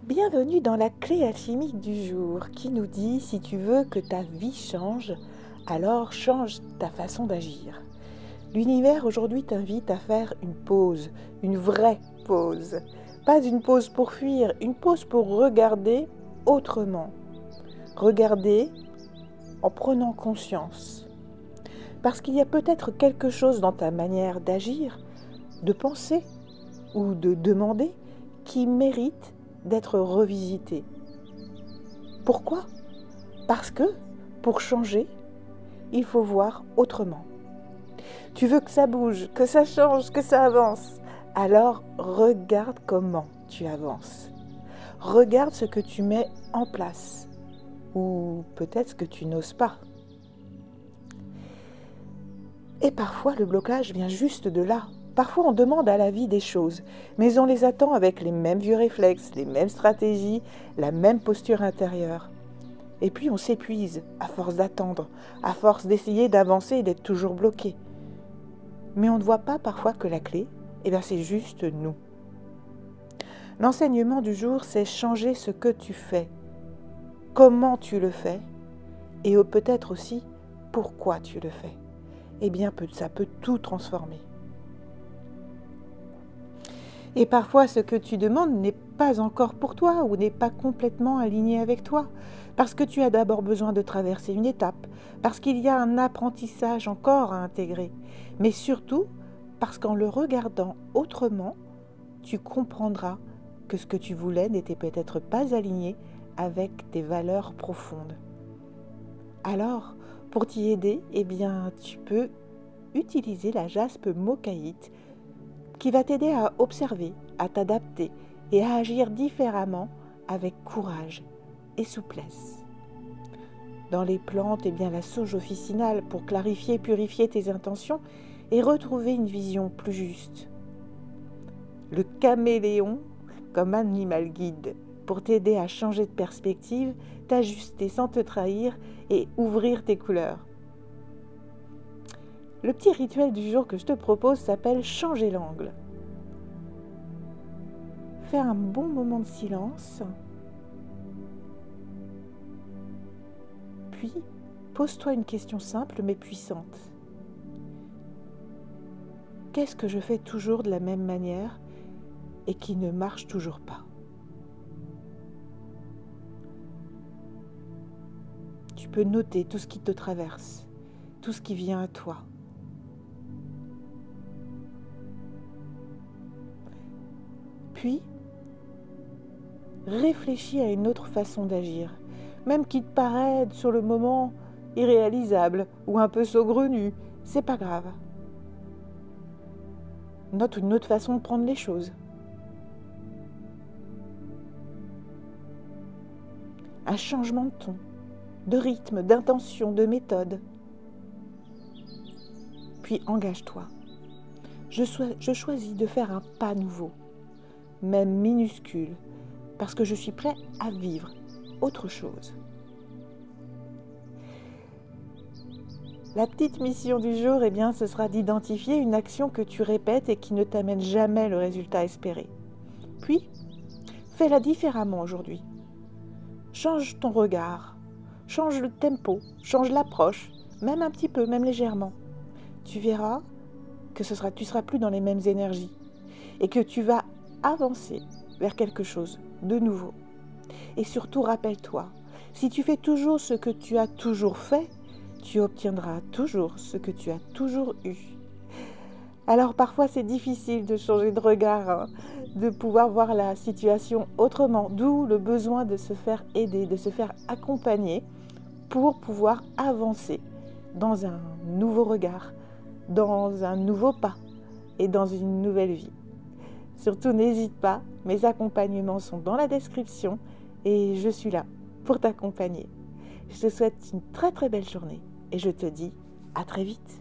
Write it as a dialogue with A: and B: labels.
A: Bienvenue dans la clé alchimique du jour qui nous dit si tu veux que ta vie change, alors change ta façon d'agir. L'univers aujourd'hui t'invite à faire une pause, une vraie pause. Pas une pause pour fuir, une pause pour regarder autrement. Regarder en prenant conscience. Parce qu'il y a peut-être quelque chose dans ta manière d'agir, de penser ou de demander qui mérite d'être revisité. Pourquoi ? Parce que, pour changer, il faut voir autrement. Tu veux que ça bouge, que ça change, que ça avance. Alors, regarde comment tu avances. Regarde ce que tu mets en place. Ou peut-être ce que tu n'oses pas. Et parfois, le blocage vient juste de là. Parfois, on demande à la vie des choses, mais on les attend avec les mêmes vieux réflexes, les mêmes stratégies, la même posture intérieure. Et puis, on s'épuise à force d'attendre, à force d'essayer d'avancer et d'être toujours bloqué. Mais on ne voit pas parfois que la clé, c'est juste nous. L'enseignement du jour, c'est changer ce que tu fais, comment tu le fais, et peut-être aussi pourquoi tu le fais. Ça peut tout transformer. Et parfois, ce que tu demandes n'est pas encore pour toi ou n'est pas complètement aligné avec toi, parce que tu as d'abord besoin de traverser une étape, parce qu'il y a un apprentissage encore à intégrer, mais surtout parce qu'en le regardant autrement, tu comprendras que ce que tu voulais n'était peut-être pas aligné avec tes valeurs profondes. Alors, pour t'y aider, tu peux utiliser la jaspe mocaïte qui va t'aider à observer, à t'adapter et à agir différemment avec courage et souplesse. Dans les plantes, la sauge officinale pour clarifier et purifier tes intentions et retrouver une vision plus juste. Le caméléon comme animal guide pour t'aider à changer de perspective, t'ajuster sans te trahir et ouvrir tes couleurs. Le petit rituel du jour que je te propose s'appelle « Changer l'angle ». Fais un bon moment de silence, puis pose-toi une question simple mais puissante. Qu'est-ce que je fais toujours de la même manière et qui ne marche toujours pas ? Tu peux noter tout ce qui te traverse, tout ce qui vient à toi. Puis, réfléchis à une autre façon d'agir, même qui te paraît sur le moment irréalisable ou un peu saugrenue, c'est pas grave. Note une autre façon de prendre les choses. Un changement de ton, de rythme, d'intention, de méthode. Puis engage-toi. Je choisis de faire un pas nouveau, même minuscule, parce que je suis prêt à vivre autre chose. La petite mission du jour, ce sera d'identifier une action que tu répètes et qui ne t'amène jamais le résultat espéré. Puis, fais-la différemment aujourd'hui. Change ton regard, change le tempo, change l'approche, même un petit peu, même légèrement. Tu verras que tu seras plus dans les mêmes énergies et que tu vas avancer vers quelque chose de nouveau. Et surtout, rappelle-toi, si tu fais toujours ce que tu as toujours fait, tu obtiendras toujours ce que tu as toujours eu. Alors parfois c'est difficile de changer de regard, de pouvoir voir la situation autrement, d'où le besoin de se faire aider, de se faire accompagner pour pouvoir avancer dans un nouveau regard, dans un nouveau pas et dans une nouvelle vie. Surtout n'hésite pas, mes accompagnements sont dans la description et je suis là pour t'accompagner. Je te souhaite une très très belle journée et je te dis à très vite.